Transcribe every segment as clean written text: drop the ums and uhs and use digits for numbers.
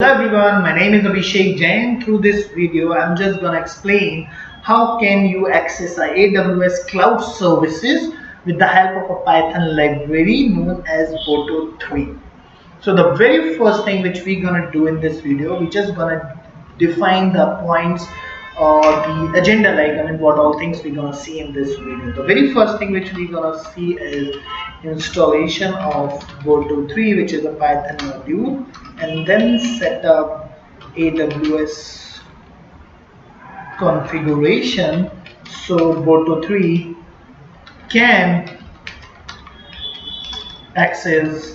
Hello everyone, my name is Abhishek Jain. Through this video, I'm just gonna explain how can you access AWS cloud services with the help of a Python library known as Boto3. So the very first thing which we're gonna do in this video, we're just gonna define the points or the agenda, like what all things we're gonna see in this video. The very first thing which we're gonna see is installation of Boto3, which is a Python module, and then set up AWS configuration so Boto3 can access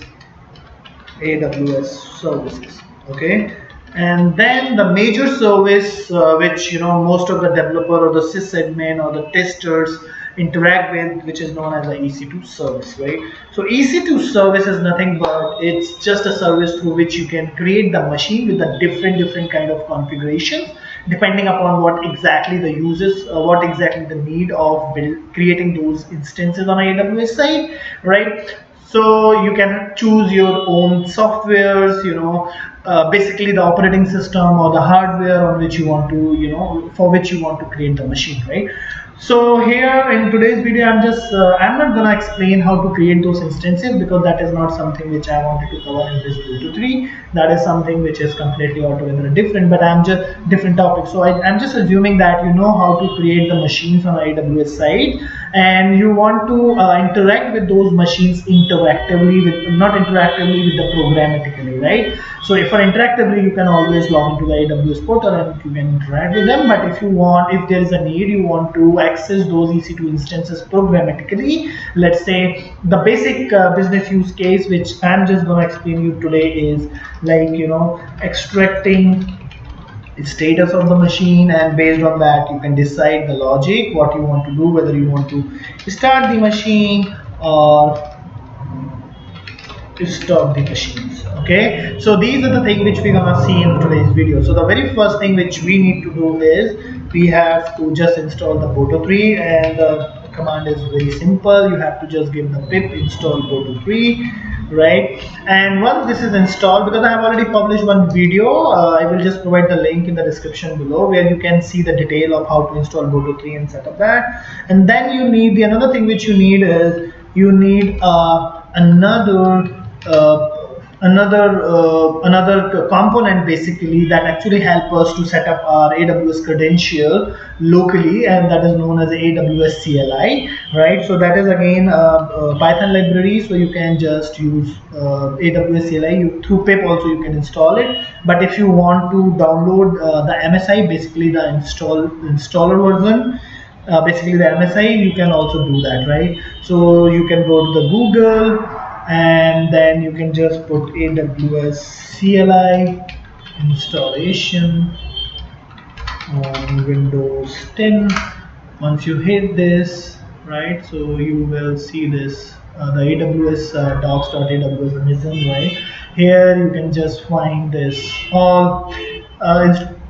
AWS services. Okay, and then the major service which most of the developer or the sysadmin or the testers interact with, which is known as the EC2 service, right? So EC2 service is nothing but it's just a service through which you can create the machine with the different kind of configurations depending upon what exactly the uses, what exactly the need of creating those instances on AWS side, right? So you can choose your own softwares, basically the operating system or the hardware on which you want to, for which you want to create the machine, right? So here in today's video, I'm not gonna explain how to create those instances because that is not something which I wanted to cover in this Boto 3. That is something which is completely altogether different, but I'm just different topic. So I'm just assuming that you know how to create the machines on AWS side, and you want to interact with those machines interactively, with not interactively with the programmatically, right? So if for interactively, you can always log into the AWS portal and you can interact with them. But if you want, if there is a need, you want to access those EC2 instances programmatically. Let's say the basic business use case, which I'm just going to explain you today, is like extracting status of the machine, and based on that you can decide the logic what you want to do, whether you want to start the machine or stop the machines. Okay, so these are the things which we're gonna see in today's video. So the very first thing which we need to do is we have to just install the Boto3, and the command is very simple. You have to just give the pip install Boto3, right? And once this is installed, because I have already published one video, I will just provide the link in the description below where you can see the detail of how to install Boto3 and set up that. And then you need the another thing which you need is you need another component basically that actually help us to set up our AWS credential locally, and that is known as AWS CLI, right? So that is again a Python library, so you can just use AWS CLI. Through pip also you can install it, but if you want to download the MSI, basically the installer version, basically the MSI, you can also do that, right? So you can go to the Google and then you can just put AWS CLI installation on Windows 10. Once you hit this, right, so you will see this the AWS docs.aws Amazon, right? Here you can just find this all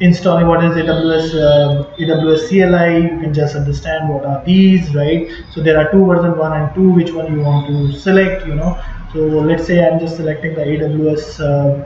installing what is AWS CLI. You can just understand what are these, right? So there are two versions, 1 and 2. Which one you want to select, so let's say I'm just selecting the AWS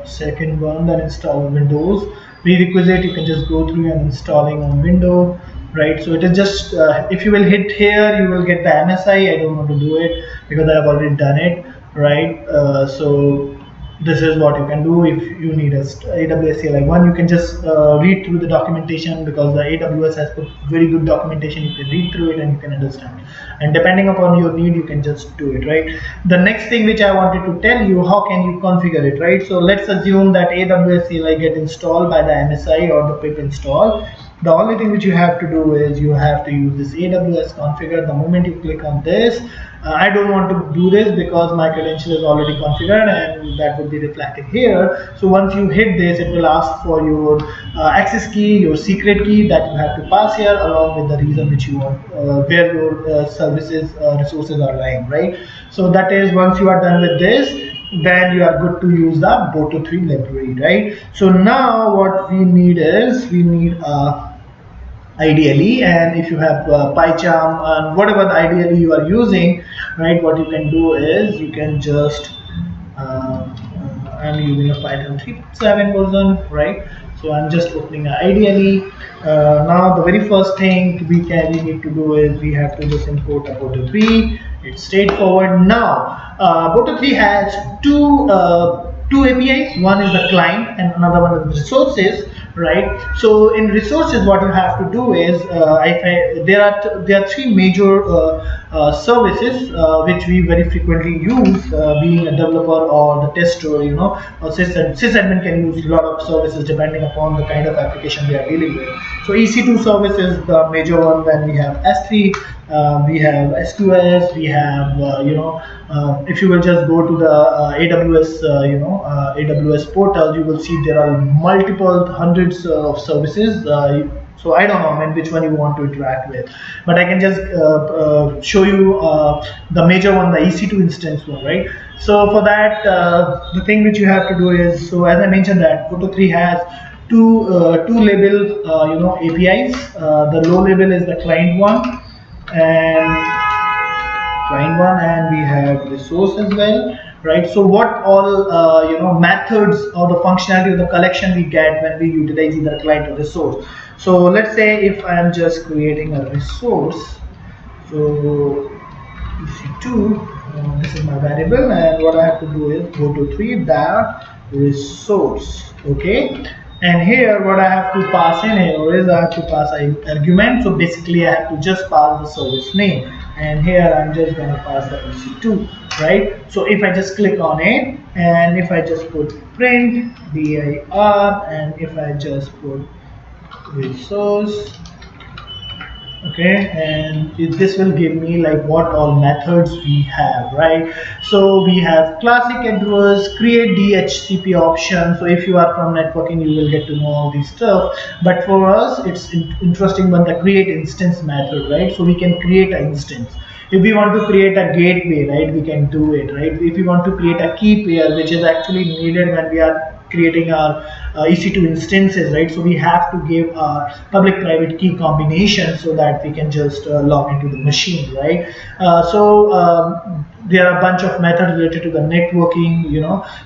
second one, that install Windows. Prerequisite, you can just go through and installing on Windows, right? So it is just if you will hit here, you will get the MSI. I don't want to do it because I have already done it, right? So this is what you can do. If you need a AWS CLI one, you can just read through the documentation, because the AWS has put very good documentation. You can read through it and you can understand, and depending upon your need you can just do it, right? The next thing which I wanted to tell you, how can you configure it, right? So let's assume that AWS CLI get installed by the MSI or the pip install. The only thing which you have to do is you have to use this AWS configure. The moment you click on this, I don't want to do this because my credential is already configured and that would be reflected here. So once you hit this, it will ask for your access key, your secret key that you have to pass here, along with the reason which you want, where your services resources are lying, right? So that is, once you are done with this, then you are good to use the Boto3 library, right? So now what we need is we need ideally, and if you have PyCharm and whatever ideally you are using, right, what you can do is you can just I'm using a Python 3.7 version, right? So I'm just opening a IDLE. Now the very first thing we need to do is we have to just import a Boto3. It's straightforward. Now Boto3 has two APIs. One is the client and another one is the resources, right? So in resources, what you have to do is there are three major services which we very frequently use, being a developer or the tester, or sysadmin can use a lot of services depending upon the kind of application they are dealing with. So EC2 service is the major one. Then we have S3, we have SQS, we have if you will just go to the AWS portal, you will see there are multiple hundreds of services. So I don't know, I mean, which one you want to interact with, but I can just show you the major one, the EC2 instance one, right? So for that, the thing which you have to do is, so as I mentioned that Boto3 has two label APIs. The low label is the client one, and we have resource as well, right? So what all methods or the functionality of the collection we get when we utilize either client or resource. So let's say if I am just creating a resource, so EC2, this is my variable, and what I have to do is Boto3 the resource, okay? And here what I have to pass in here is I have to pass an argument. So basically I have to just pass the service name, and here I'm just going to pass the EC2, right? So if I just click on it, and if I just put print dir, and if I just put resource, okay, and this will give me like what all methods we have, right? So we have classic address, create DHCP option. So if you are from networking, you will get to know all these stuff, but for us it's interesting one, the create instance method, right? So we can create an instance. If we want to create a gateway, right, we can do it, right? If we want to create a key pair, which is actually needed when we are creating our EC2 instances, right? So we have to give our public-private key combination so that we can just log into the machine, right? There are a bunch of methods related to the networking,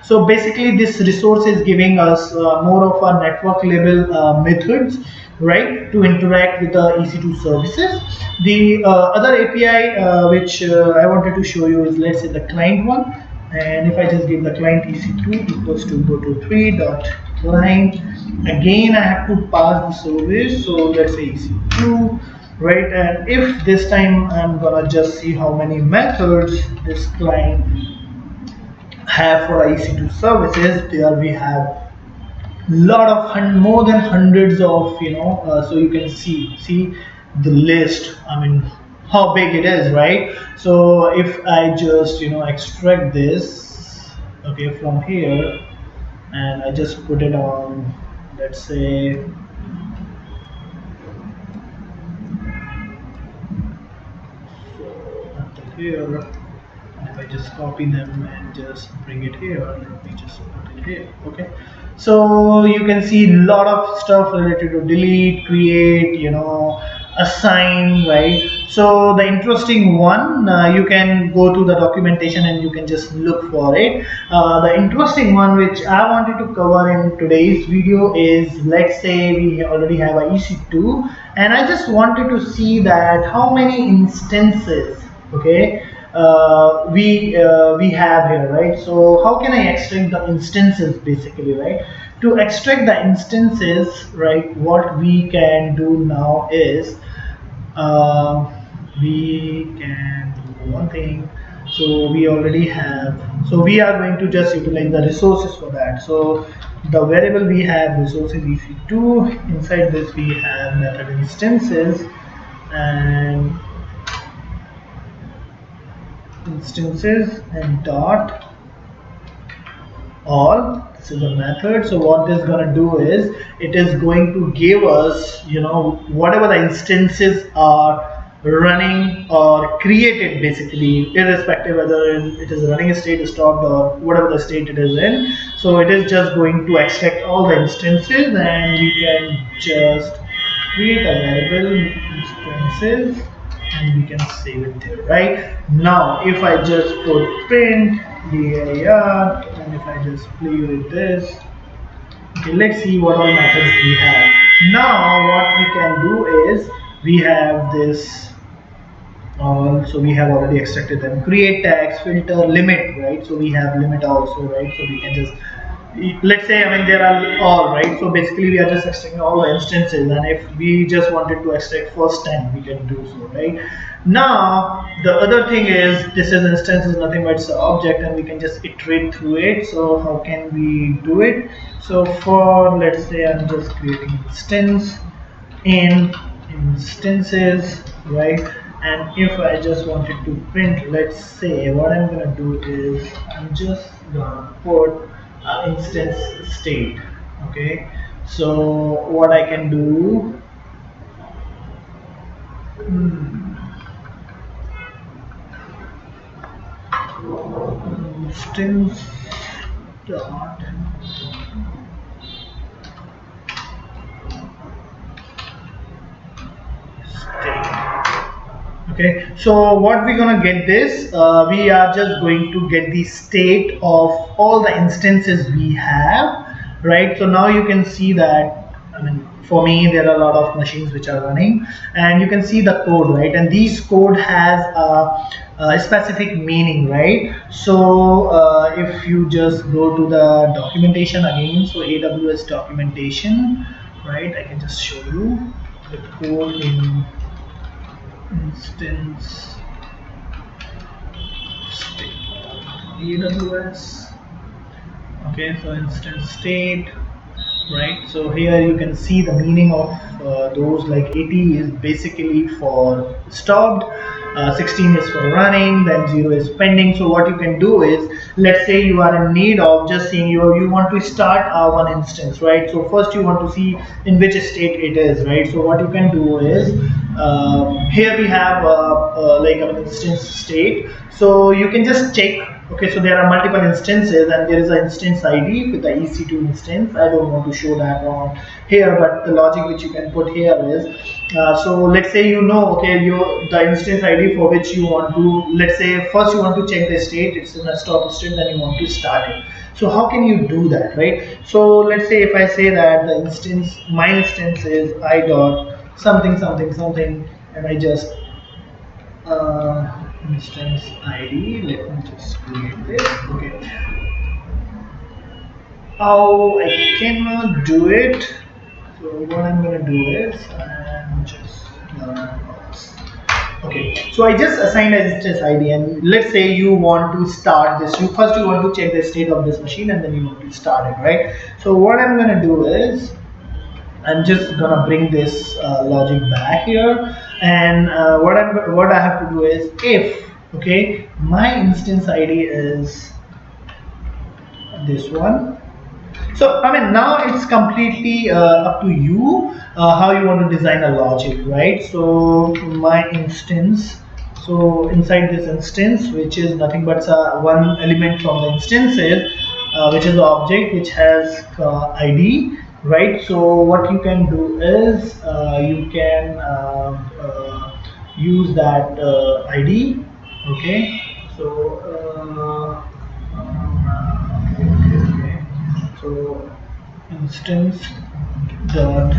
So basically, this resource is giving us more of a network level methods, right, to interact with the EC2 services. The other API which I wanted to show you is, let's say, the client one. And if I just give the client EC2 equals to Boto3.client, again I have to pass the service. So let's say EC2, right? And if this time I'm gonna just see how many methods this client have for EC2 services, there we have lot of more than hundreds of so you can see the list, I mean how big it is, right? So if I just extract this, okay, from here, and I just put it on, let's say, until here, and if I just copy them and just bring it here, let me just put it here, okay? So you can see a lot of stuff related to delete, create, assign, right? So the interesting one, you can go to the documentation and you can just look for it. The interesting one which I wanted to cover in today's video is, let's say we already have a EC2, and I just wanted to see that how many instances, okay, we have here, right? So how can I extract the instances basically, right? To extract the instances, right, what we can do now is we can do one thing. So we already have, so we are going to just utilize the resources for that. So the variable we have resources EC2, inside this we have method instances, and dot all. This is a method. So what this is going to do is it is going to give us whatever the instances are running or created, basically irrespective whether it is running state, stopped, or whatever the state it is in. So it is just going to extract all the instances, and we can just create a variable instances, and we can save it there. Right now if I just put print dir, and if I just play with this, okay, let's see what all methods we have. Now what we can do is we have this all, so we have already extracted them. Create tags, filter, limit, right? So we have limit also, right? So we can just, let's say, I mean, there are all, right? So basically we are just extracting all the instances, and if we just wanted to extract first 10, we can do so, right? Now the other thing is, this is instance is nothing but it's an object, and we can just iterate through it. So how can we do it? So for, let's say, I'm just creating instance in instances, right? And if I just wanted to print, let's say, what I'm gonna do is I'm just gonna put instance state. Okay, so what I can do, instance dot state. Okay, so what we're gonna get this, we are just going to get the state of all the instances we have, right? So now you can see that, I mean, for me there are a lot of machines which are running, and you can see the code, right? And these code has a specific meaning, right? So if you just go to the documentation again, so AWS documentation, right? I can just show you the code in instance state AWS. Okay, so instance state, right? So here you can see the meaning of those, like 80 is basically for stopped, 16 is for running, then 0 is pending. So what you can do is, let's say you are in need of just seeing, you want to start one instance, right? So first you want to see in which state it is, right? So what you can do is, here we have like an instance state, so you can just check. Okay, so there are multiple instances, and there is an instance ID with the EC2 instance. I don't want to show that on here, but the logic which you can put here is, so let's say, okay, the instance ID for which you want to, let's say, first you want to check the state, it's in a stop state, then you want to start it. So how can you do that, right? So let's say if I say that the instance, my instance is I dot something something something, and I just instance ID. Let me just create this. Okay. How I cannot do it. So what I'm gonna do is I'm just okay. So I just assigned an instance ID, and let's say you want to start this. You want to check the state of this machine, and then you want to start it, right? So what I'm gonna do is I'm just gonna bring this logic back here, and what I have to do is, if, okay, my instance ID is this one. So I mean, now it's completely up to you how you want to design a logic, right? So my instance, so inside this instance, which is nothing but one element from the instances, which is the object which has ID, right? So what you can do is, you can use that ID. Okay, so okay. So instance dot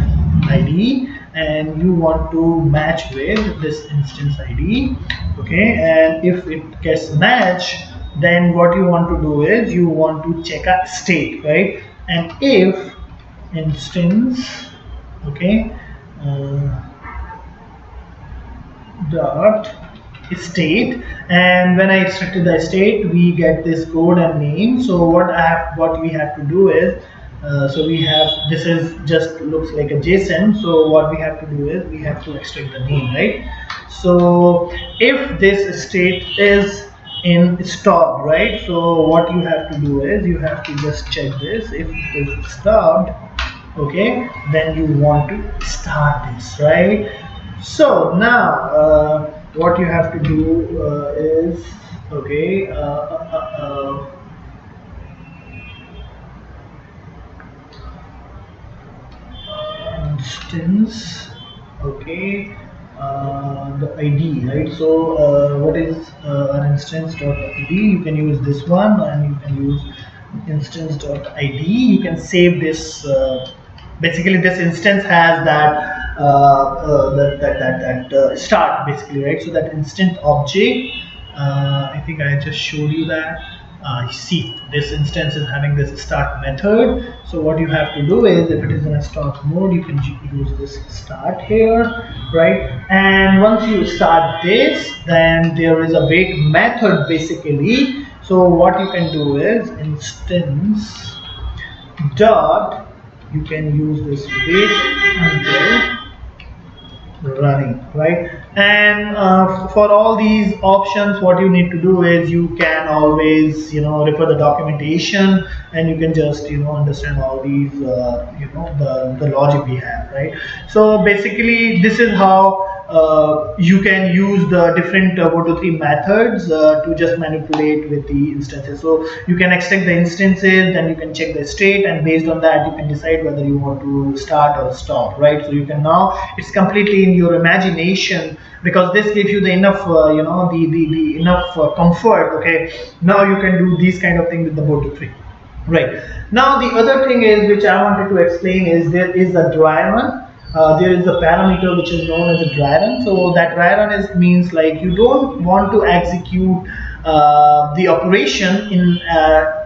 id, and you want to match with this instance id. Okay, and if it gets matched, then what you want to do is you want to check a state, right? And if instance, okay, uh, dot state, and when I extracted the state, we get this code and name. So what we have to do is, so we have, this is just looks like a JSON, so what we have to do is we have to extract the name, right? So if this state is in stop, right? So what you have to do is you have to just check this. If it is stopped, okay, then you want to start this, right? So now what you have to do is, okay, instance, okay, the ID, right? So what is our instance.id? You can use this one, and you can use instance.id. You can save this. Basically, this instance has that start, basically, right? So that instant object. I think I just showed you that. See, this instance is having this start method. So what you have to do is, if it is in a start mode, you can use this start here, right? And once you start this, then there is a wait method, basically. So what you can do is instance dot, you can use this wait until running, right? And for all these options, what you need to do is, you can always, refer the documentation, and you can just, understand all these, the logic we have, right? So basically, this is how you can use the different Boto3 methods to just manipulate with the instances. So you can extract the instances, then you can check the state, and based on that, you can decide whether you want to start or stop, right? So you can now, it's completely in your imagination, because this gives you the enough, the enough comfort. Okay, now you can do these kind of things with the Boto3. Right. Now the other thing is, which I wanted to explain, is there is a DryRun. There is a parameter which is known as a DryRun. So that DryRun is means like, you don't want to execute the operation in.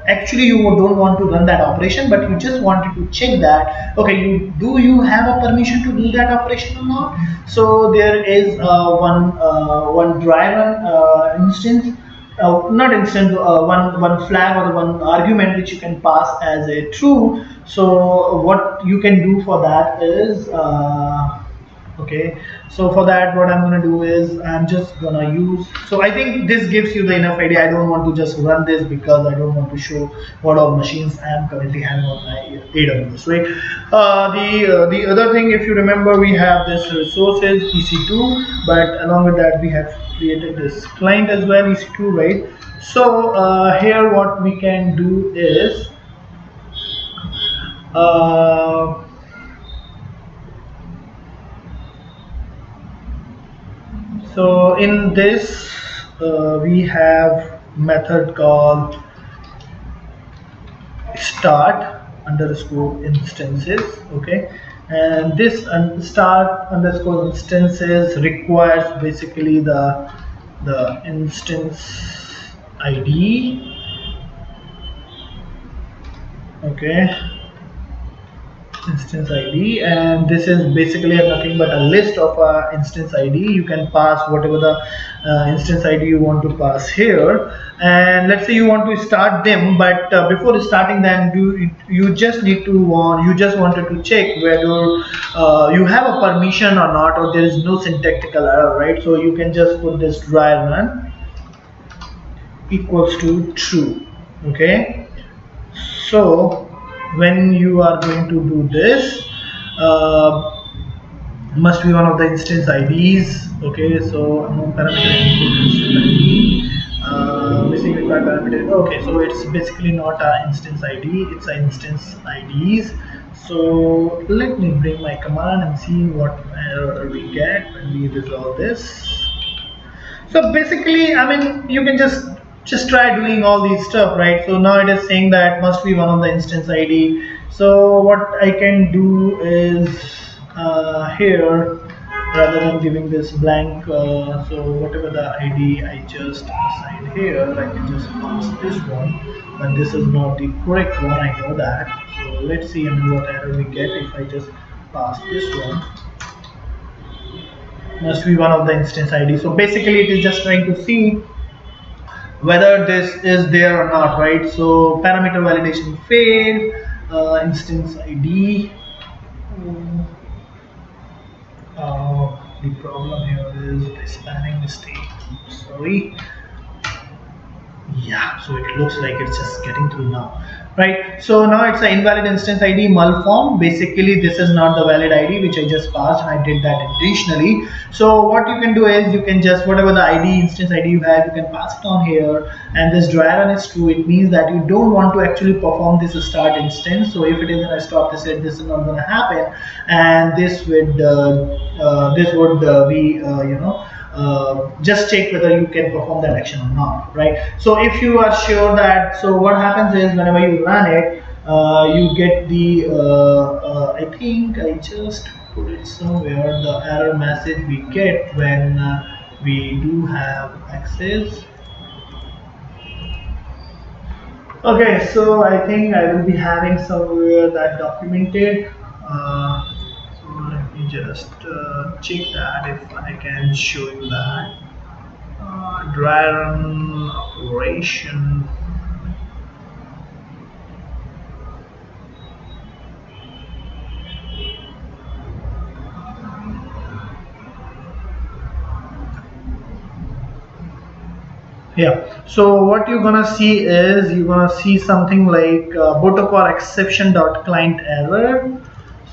Actually, you don't want to run that operation, but you just wanted to check that, okay, you have a permission to do that operation or not. So there is one DryRun instance, not instant, one flag or one argument which you can pass as a true. So what you can do for that is, okay, so for that, what I'm going to do is, I'm just going to use, so I think this gives you the enough idea. I don't want to just run this, because I don't want to show what all machines I am currently having on my AWS, right? The other thing, if you remember, we have this resources EC2, but along with that, we have created this client as well, EC2, right? So here what we can do is, uh, so in this, we have method called start underscore instances. Okay, and this start underscore instances requires basically the instance ID. Okay, instance ID, and this is basically nothing but a list of instance ID. You can pass whatever the instance ID you want to pass here, and let's say you want to start them, but before starting them, you just need to you just wanted to check whether you have a permission or not, or there is no syntactical error, right? So you can just put this DryRun equals to true. Okay, so when you are going to do this, uh, must be one of the instance IDs. Okay, so among parameter input instance ID, missing required parameter. Okay, so it's basically not an instance ID, it's an instance IDs. So let me bring my command and see what error we get when we resolve this. So basically, I mean, you can just try doing all these stuff, right? So now it is saying that must be one of the instance ID. So what I can do is, here, rather than giving this blank, so whatever the ID I just assigned here, I can just pass this one, but this is not the correct one, I know that. So let's see, I mean, what error we get if I just pass this one. Must be one of the instance ID. So basically, it is just trying to see whether this is there or not, right? So parameter validation failed, instance ID. The problem here is the spanning mistake. Sorry. Yeah, so it looks like it's just getting through now, right? So now it's an invalid instance ID malform. Basically, this is not the valid ID which I just passed, and I did that intentionally. So what you can do is you can just whatever the ID instance ID you have, you can pass it on here. And this dry run is true. It means that you don't want to actually perform this start instance. So if it is gonna stop this, this is not gonna happen, and this would be just check whether you can perform that action or not, right? So if you are sure that, so what happens is whenever you run it, you get the I think I just put it somewhere, the error message we get when we do have access. Okay, so I think I will be having somewhere that documented. So let me just check that if I can show you that. DryRun operation. Yeah. So what you're gonna see is you're gonna see something like Boto3 exception dot client error.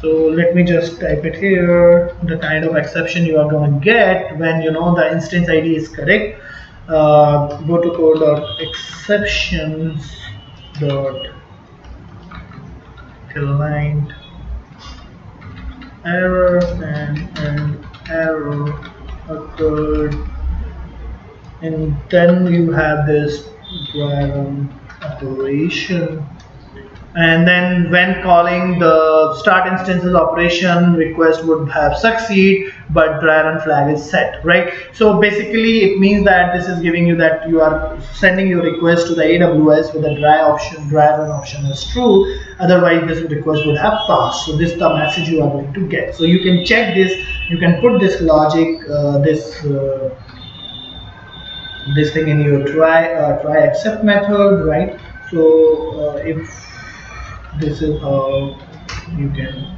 So let me just type it here. The kind of exception you are gonna get when you know the instance ID is correct. Boto3 dot exceptions dot client error, and an error occurred, and then you have this DryRun operation, and then when calling the start instances operation, request would have succeed, but DryRun flag is set, right? So basically it means that this is giving you that you are sending your request to the AWS with the DryRun option is true, otherwise this request would have passed. So this is the message you are going to get. So you can check this, you can put this logic, this thing in your try accept method, right? So if this is how you can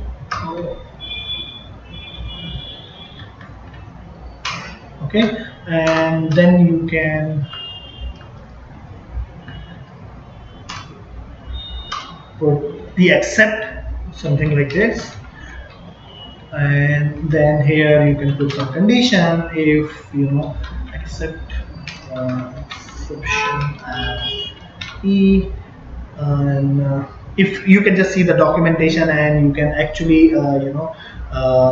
okay, and then you can put the accept something like this, and then here you can put some condition if you know accept exception as e, and if you can just see the documentation and you can actually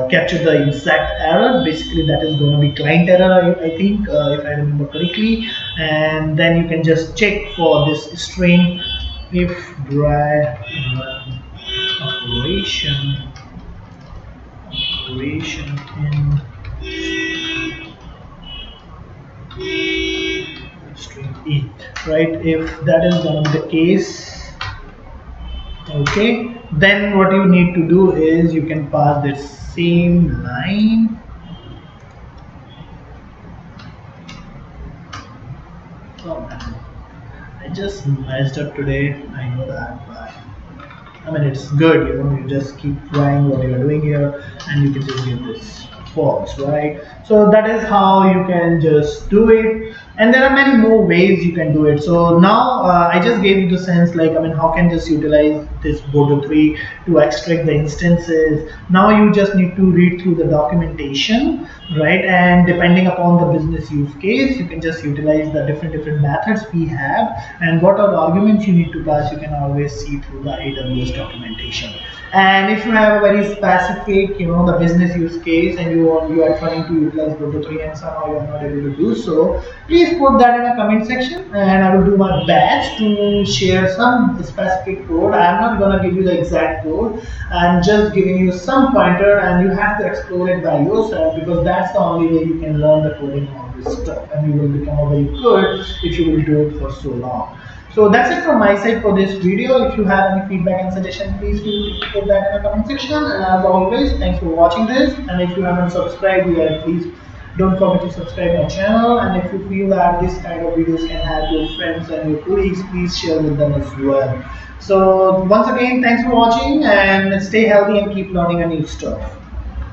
capture the exact error. Basically that is going to be client error, I think, if I remember correctly, and then you can just check for this string if dry run operation in string it, right? If that is going to be the case, okay, then what you need to do is you can pass this same line. Oh man, I just messed up today, I know that, but I mean it's good, you know, you just keep trying what you are doing here and you can just get this false, right? So that is how you can just do it, and there are many more ways you can do it. So now I just gave you the sense, like, I mean, how can just utilize this Boto3 to extract the instances. Now you just need to read through the documentation, right? And depending upon the business use case, you can just utilize the different methods we have, and what are the arguments you need to pass, you can always see through the AWS documentation. And if you have a very specific, you know, the business use case, and you are trying to utilize Boto3 and somehow you are not able to do so, please put that in a comment section, and I will do my best to share some specific code. I am not going to give you the exact code. I am just giving you some pointer, and you have to explore it by yourself, because that's the only way you can learn the coding on this stuff, and you will become very good if you will do it for so long. So that's it from my side for this video. If you have any feedback and suggestion, please feel free to put that in the comment section. And as always, thanks for watching this. And if you haven't subscribed yet, please don't forget to subscribe my channel. And if you feel that this kind of videos can help your friends and your colleagues, please share with them as well. So once again, thanks for watching, and stay healthy and keep learning a new stuff.